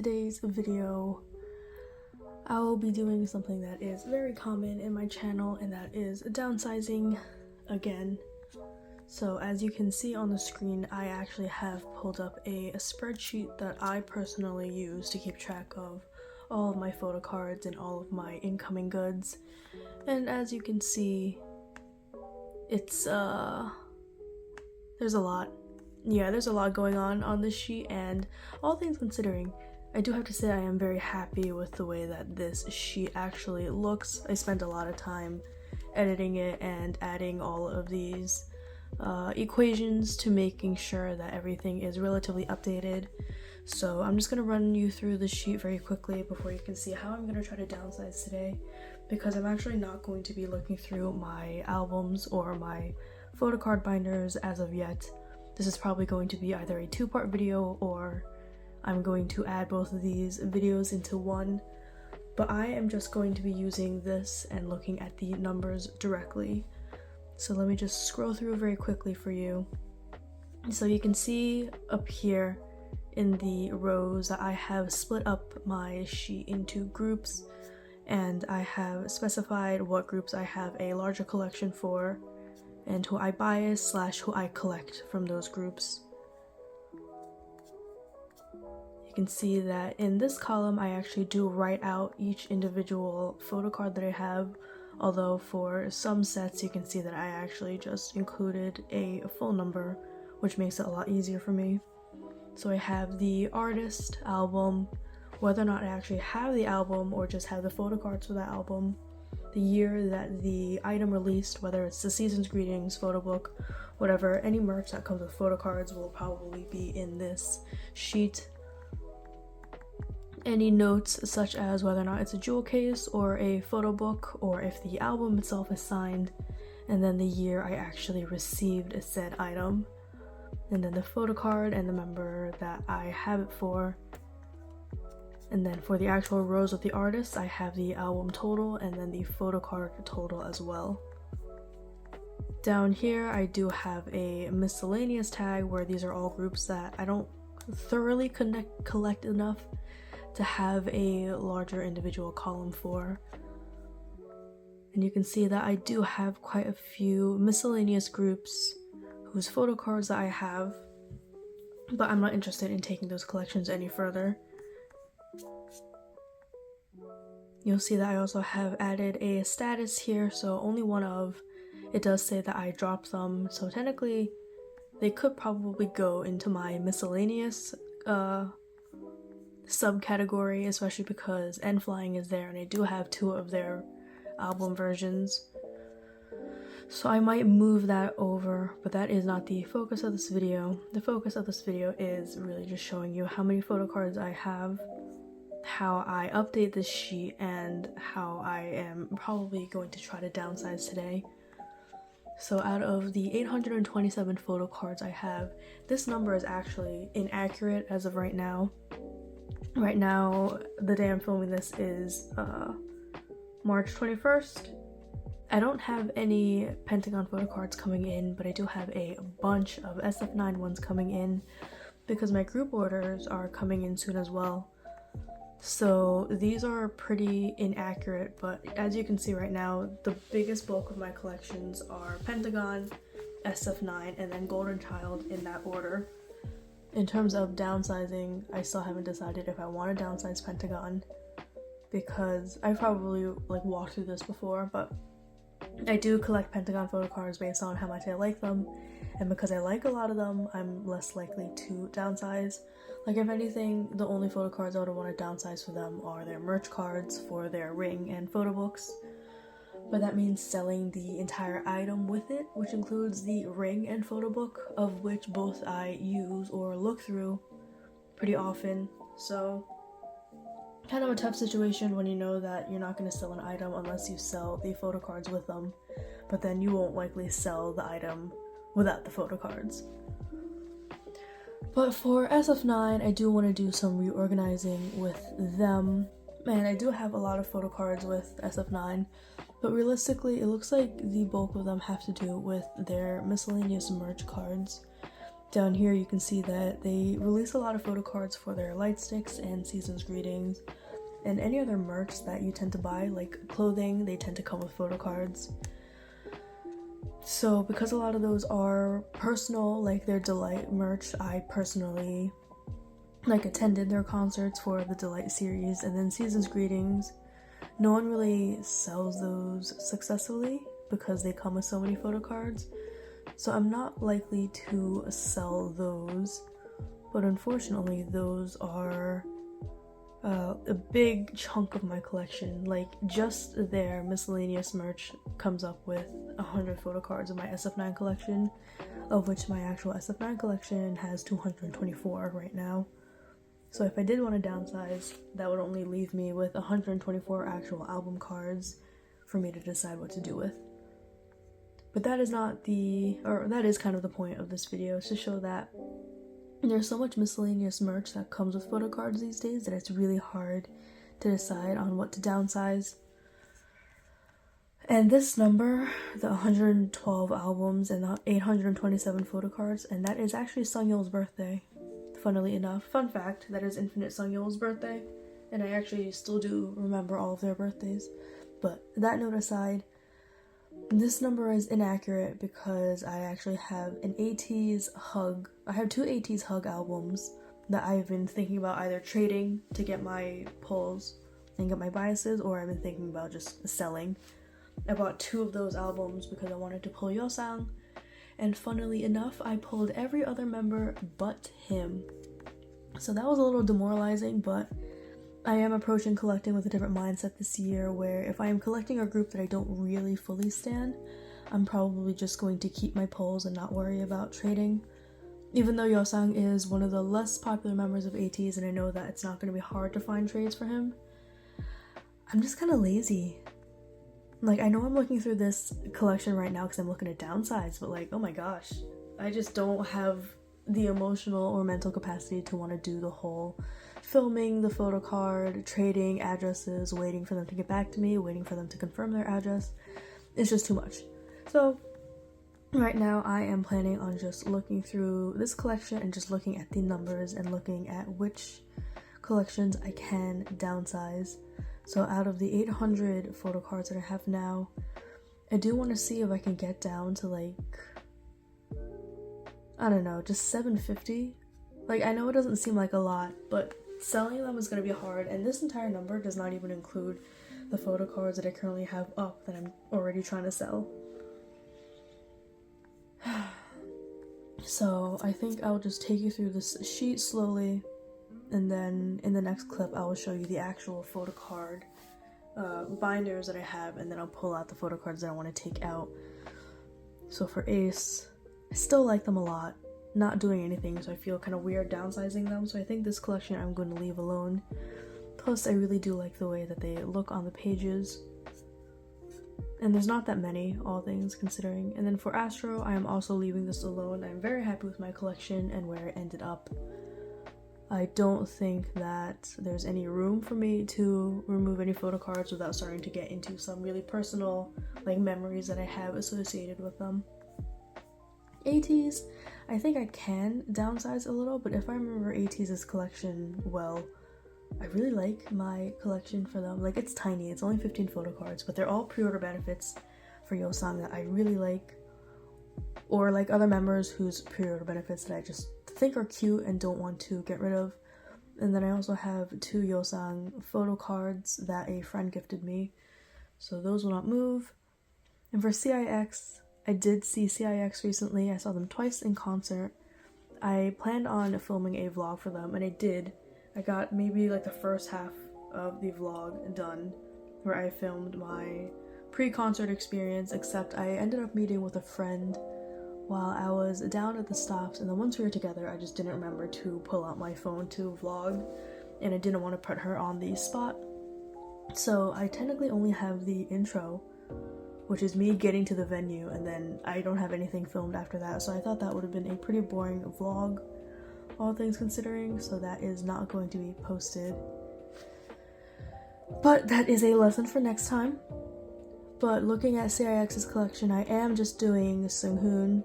today's video, I will be doing something that is very common in my channel, and that is downsizing again. So as you can see on the screen, I actually have pulled up a spreadsheet that I personally use to keep track of all of my photo cards and all of my incoming goods. And as you can see, it's there's a lot. Yeah, there's a lot going on this sheet, and all things considering, I do have to say I am very happy with the way that this sheet actually looks. I spent a lot of time editing it and adding all of these equations to making sure that everything is relatively updated. So I'm just going to run you through the sheet very quickly before you can see how I'm going to try to downsize today, because I'm actually not going to be looking through my albums or my photo card binders as of yet. This is probably going to be either a two-part video, or I'm going to add both of these videos into one, but I am just going to be using this and looking at the numbers directly. So let me just scroll through very quickly for you. So you can see up here in the rows that I have split up my sheet into groups, and I have specified what groups I have a larger collection for and who I bias / who I collect from those groups. You can see that in this column I actually do write out each individual photo card that I have, although for some sets you can see that I actually just included a full number, which makes it a lot easier for me. So I have the artist, album, whether or not I actually have the album or just have the photo cards for that album, the year that the item released, whether it's the season's greetings, photo book, whatever. Any merch that comes with photo cards will probably be in this sheet. Any notes such as whether or not it's a jewel case or a photo book, or if the album itself is signed, and then the year I actually received a said item, and then the photo card and the member that I have it for. And then for the actual rows of the artists, I have the album total and then the photo card total as well. Down here I do have a miscellaneous tag where these are all groups that I don't thoroughly collect enough to have a larger individual column for. And you can see that I do have quite a few miscellaneous groups whose photo cards that I have, but I'm not interested in taking those collections any further. You'll see that I also have added a status here, so only one of. It does say that I dropped them, so technically they could probably go into my miscellaneous subcategory, especially because N Flying is there and I do have 2 of their album versions. So I might move that over, but that is not the focus of this video. The focus of this video is really just showing you how many photo cards I have, how I update this sheet, and how I am probably going to try to downsize today. So out of the 827 photo cards I have, this number is actually inaccurate as of right now. Right now, the day I'm filming this is March 21st. I don't have any Pentagon photo cards coming in, but I do have a bunch of SF9 ones coming in because my group orders are coming in soon as well. So these are pretty inaccurate, but as you can see right now, the biggest bulk of my collections are Pentagon, SF9, and then Golden Child in that order. In terms of downsizing, I still haven't decided if I want to downsize Pentagon, because I've probably walked through this before, but I do collect Pentagon photo cards based on how much I like them, and because I like a lot of them, I'm less likely to downsize. If anything, the only photo cards I would want to downsize for them are their merch cards for their ring and photo books, but that means selling the entire item with it, which includes the ring and photo book, of which both I use or look through pretty often. So kind of a tough situation when you know that you're not going to sell an item unless you sell the photo cards with them, but then you won't likely sell the item without the photo cards. But for SF9, I do want to do some reorganizing with them, and I do have a lot of photo cards with SF9, but realistically it looks like the bulk of them have to do with their miscellaneous merch cards, Down here you can see that they release a lot of photo cards for their light sticks and season's greetings, and any other merch that you tend to buy, like clothing, they tend to come with photo cards. So because a lot of those are personal, like their Delight merch, I personally attended their concerts for the Delight series, and then season's greetings, no one really sells those successfully because they come with so many photo cards. So I'm not likely to sell those, but unfortunately those are a big chunk of my collection. Like just their miscellaneous merch comes up with 100 photo cards in my SF9 collection, of which my actual SF9 collection has 224 right now. So if I did want to downsize, that would only leave me with 124 actual album cards for me to decide what to do with. But that is that is kind of the point of this video, is to show that there's so much miscellaneous merch that comes with photo cards these days that it's really hard to decide on what to downsize. And this number, the 112 albums and the 827 photo cards, and that is actually Sungyeol's birthday, funnily enough. Fun fact, that is Infinite Sungyeol's birthday, and I actually still do remember all of their birthdays. But that note aside, this number is inaccurate because I actually have an ATEEZ Hug. I have two ATEEZ Hug albums that I've been thinking about either trading to get my pulls and get my biases, or I've been thinking about just selling. I bought two of those albums because I wanted to pull Yeosang, and funnily enough, I pulled every other member but him. So that was a little demoralizing, but I am approaching collecting with a different mindset this year, where if I am collecting a group that I don't really fully stan, I'm probably just going to keep my pulls and not worry about trading. Even though Yeosang is one of the less popular members of ATEEZ, and I know that it's not going to be hard to find trades for him, I'm just kind of lazy. Like, I know I'm looking through this collection right now because I'm looking at downsize, but like, oh my gosh, I just don't have the emotional or mental capacity to want to do the whole filming the photo card, trading addresses, waiting for them to get back to me, waiting for them to confirm their address. It's just too much. So right now I am planning on just looking through this collection and just looking at the numbers and looking at which collections I can downsize. So out of the 800 photo cards that I have now, I do want to see if I can get down to like, I don't know, just 750. Like, I know it doesn't seem like a lot, but selling them is going to be hard, and this entire number does not even include the photo cards that I currently have up that I'm already trying to sell. So I think I'll just take you through this sheet slowly, and then in the next clip I will show you the actual photo card binders that I have, and then I'll pull out the photo cards that I want to take out. So for Ace, I still like them a lot. Not doing anything, so I feel kind of weird downsizing them, so I think this collection I'm going to leave alone. Plus, I really do like the way that they look on the pages. And there's not that many, all things considering. And then for Astro, I am also leaving this alone. I'm very happy with my collection and where it ended up. I don't think that there's any room for me to remove any photo cards without starting to get into some really personal, like, memories that I have associated with them. ATEEZ, I think I can downsize a little, but if I remember ATEEZ's collection well, I really like my collection for them. Like, it's tiny, it's only 15 photo cards, but they're all pre-order benefits for Yeosang that I really like, or like other members whose pre-order benefits that I just think are cute and don't want to get rid of. And then I also have two Yeosang photo cards that a friend gifted me, so those will not move. And for CIX, I did see CIX recently. I saw them twice in concert. I planned on filming a vlog for them, and I did. I got maybe like the first half of the vlog done, where I filmed my pre-concert experience, except I ended up meeting with a friend while I was down at the stops, and then once we were together, I just didn't remember to pull out my phone to vlog, and I didn't want to put her on the spot. So I technically only have the intro, which is me getting to the venue, and then I don't have anything filmed after that, so I thought that would have been a pretty boring vlog, all things considering, so that is not going to be posted. But that is a lesson for next time. But looking at CIX's collection, I am just doing Seunghoon,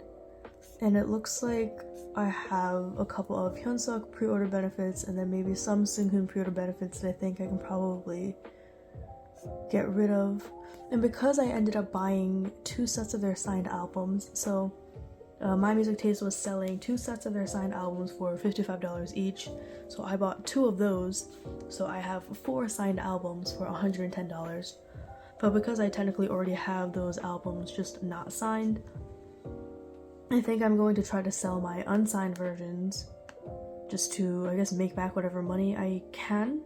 and it looks like I have a couple of Hyunsuk pre-order benefits and then maybe some Seunghoon pre-order benefits that I think I can probably get rid of. And because I ended up buying 2 sets of their signed albums, so My Music Taste was selling 2 sets of their signed albums for $55 each, so I bought 2 of those, so I have 4 signed albums for $110. But because I technically already have those albums just not signed, I think I'm going to try to sell my unsigned versions just to, I guess, make back whatever money I can.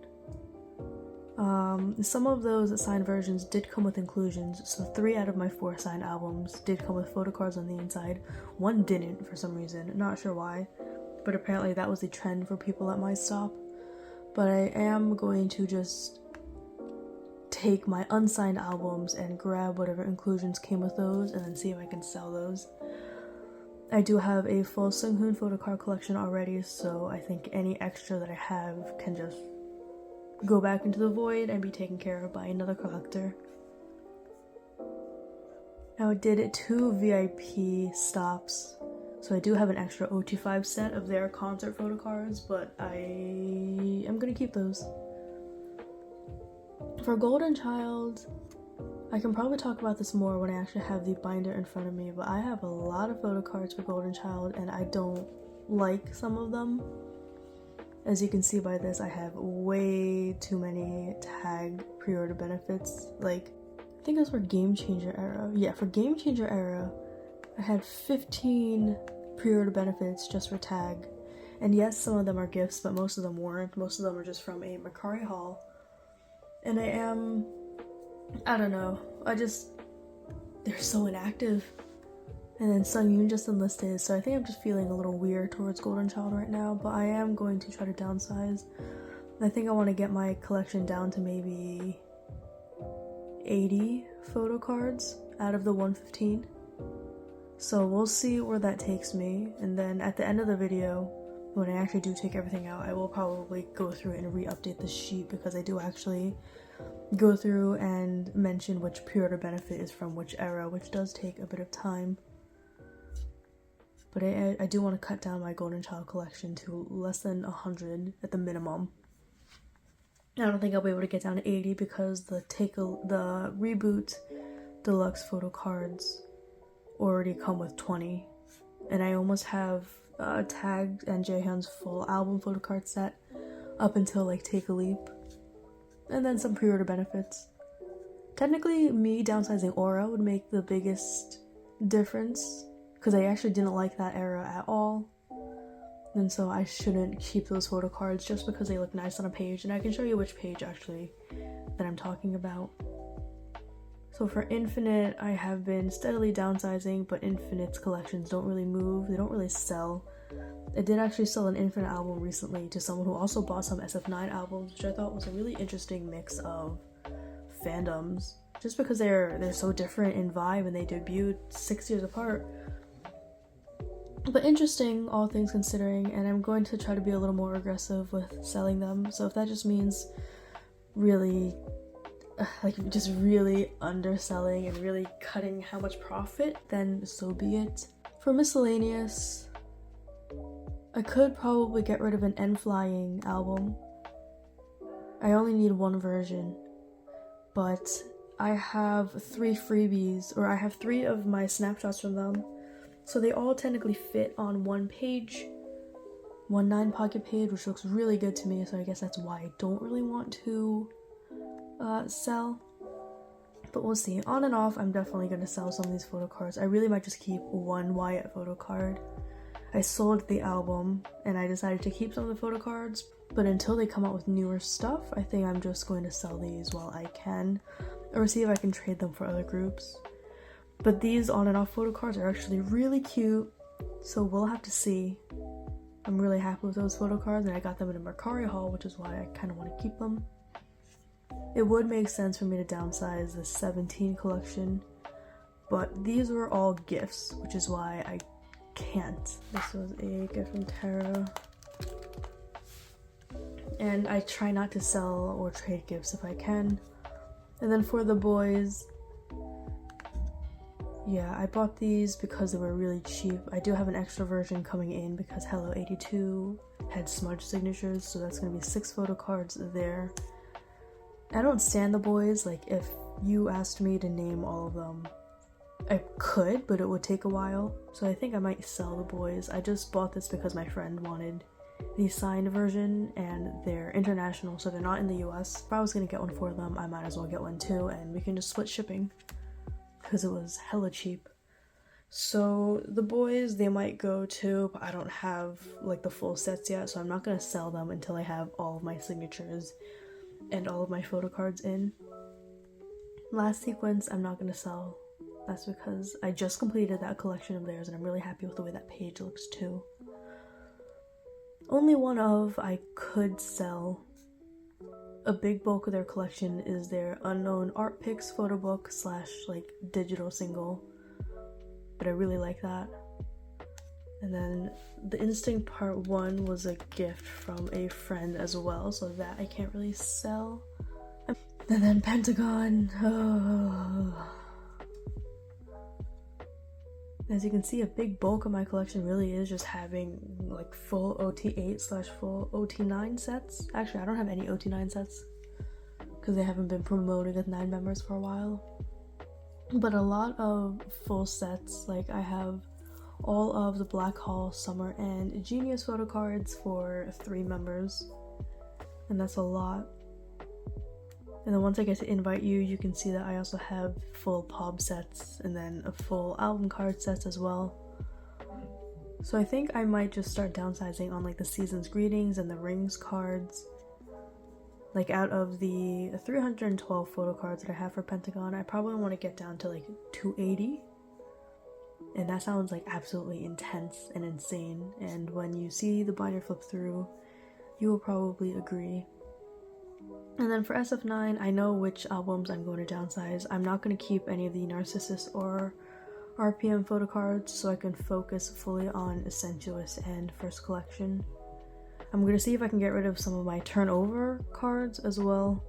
Some of those signed versions did come with inclusions, so 3 out of my 4 signed albums did come with photo cards on the inside. 1 didn't for some reason, not sure why, but apparently that was the trend for people at my stop. But I am going to just take my unsigned albums and grab whatever inclusions came with those and then see if I can sell those. I do have a full Seunghoon photo card collection already, so I think any extra that I have can just go back into the void and be taken care of by another collector. Now I did 2 VIP stops, so I do have an extra OT5 set of their concert photo cards, but I am gonna keep those. For Golden Child, I can probably talk about this more when I actually have the binder in front of me, but I have a lot of photo cards for Golden Child and I don't like some of them. As you can see by this, I have way too many tag pre-order benefits. Like, I think those were Game Changer era. Yeah, for Game Changer era, I had 15 pre-order benefits just for tag. And yes, some of them are gifts, but most of them weren't. Most of them are just from a Mercari haul. And I don't know, they're so inactive. And then Seungyoon just enlisted, so I think I'm just feeling a little weird towards Golden Child right now, but I am going to try to downsize. I think I want to get my collection down to maybe 80 photo cards out of the 115. So we'll see where that takes me, and then at the end of the video, when I actually do take everything out, I will probably go through and re-update the sheet, because I do actually go through and mention which pre-order benefit is from which era, which does take a bit of time. But I do want to cut down my Golden Child collection to less than 100 at the minimum. I don't think I'll be able to get down to 80 because the Reboot Deluxe photo cards already come with 20. And I almost have Tagged and Jaehyun's full album photo card set up until like Take a Leap. And then some pre-order benefits. Technically, me downsizing Aura would make the biggest difference, because I actually didn't like that era at all. And so I shouldn't keep those photo cards just because they look nice on a page, and I can show you which page actually that I'm talking about. So for Infinite, I have been steadily downsizing, but Infinite's collections don't really move, they don't really sell. I did actually sell an Infinite album recently to someone who also bought some SF9 albums, which I thought was a really interesting mix of fandoms, just because they're so different in vibe and they debuted 6 years apart. But interesting, all things considering, and I'm going to try to be a little more aggressive with selling them. So if that just means really, just really underselling and really cutting how much profit, then so be it. For miscellaneous, I could probably get rid of an N-Flying album. I only need 1 version, but I have 3 freebies, or I have 3 of my snapshots from them. So they all technically fit on 1 page, 1 9 pocket page, which looks really good to me, so I guess that's why I don't really want to sell. But we'll see. On and off, I'm definitely going to sell some of these photo cards. I really might just keep 1 Wyatt photo card. I sold the album, and I decided to keep some of the photo cards, but until they come out with newer stuff, I think I'm just going to sell these while I can, or see if I can trade them for other groups. But these on and off photo cards are actually really cute, so we'll have to see. I'm really happy with those photo cards, and I got them in a Mercari haul, which is why I kind of want to keep them. It would make sense for me to downsize the 17 collection, but these were all gifts, which is why I can't. This was a gift from Tara. And I try not to sell or trade gifts if I can. And then for the boys, yeah, I bought these because they were really cheap. I do have an extra version coming in because Hello 82 had smudge signatures, so that's gonna be 6 photo cards there. I don't stand the boys. Like, if you asked me to name all of them, I could, but it would take a while, so I think I might sell the boys. I just bought this because my friend wanted the signed version, and they're international, so they're not in the US. If I was gonna get one for them, I might as well get one too, and we can just split shipping because it was hella cheap. So the boys, they might go too, but I don't have like the full sets yet, so I'm not gonna sell them until I have all of my signatures and all of my photo cards in. Last sequence, I'm not gonna sell. That's because I just completed that collection of theirs, and I'm really happy with the way that page looks too. Only one of I could sell. A big bulk of their collection is their Unknown Art Picks photo book / like digital single, but I really like that. And then the Instinct Part 1 was a gift from a friend as well, so that I can't really sell. And then Pentagon. As you can see, a big bulk of my collection really is just having like full OT8 / full OT9 sets. Actually, I don't have any OT9 sets because they haven't been promoted with 9 members for a while. But a lot of full sets, like I have all of the Black Hall, Summer, and Genius photo cards for 3 members, and that's a lot. And then once I get to invite you, you can see that I also have full POB sets and then a full album card sets as well. So I think I might just start downsizing on like the season's greetings and the rings cards. Like out of the 312 photo cards that I have for Pentagon, I probably want to get down to like 280. And that sounds like absolutely intense and insane. And when you see the binder flip through, you will probably agree. And then for SF9, I know which albums I'm going to downsize. I'm not going to keep any of the Narcissus or RPM photo cards, so I can focus fully on Essentialist and First Collection. I'm going to see if I can get rid of some of my turnover cards as well.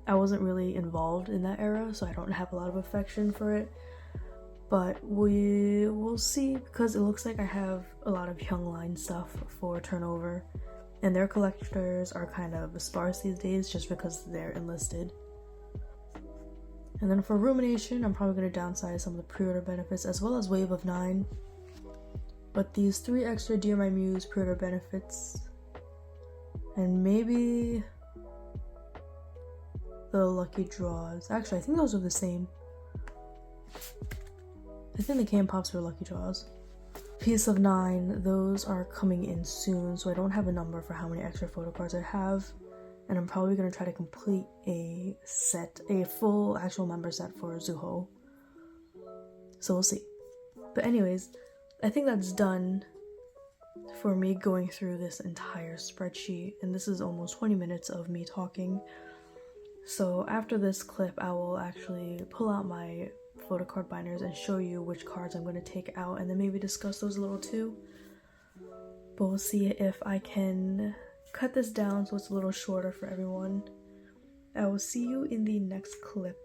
I wasn't really involved in that era, so I don't have a lot of affection for it. But we will see, because it looks like I have a lot of Young Line stuff for turnover. And their collectors are kind of sparse these days just because they're enlisted. And then for Rumination, I'm probably going to downsize some of the pre-order benefits as well as Wave of 9. But these 3 extra Dear My Muse pre-order benefits, and maybe the Lucky Draws. Actually, I think those are the same. I think the Can Pops were Lucky Draws. Piece of 9, those are coming in soon, so I don't have a number for how many extra photo cards I have, and I'm probably going to try to complete a full actual member set for Zuho, so we'll see. But anyways, I think that's done for me going through this entire spreadsheet, and this is almost 20 minutes of me talking. So after this clip, I will actually pull out my photo card binders and show you which cards I'm going to take out, and then maybe discuss those a little too. But we'll see if I can cut this down so it's a little shorter for everyone. I will see you in the next clip.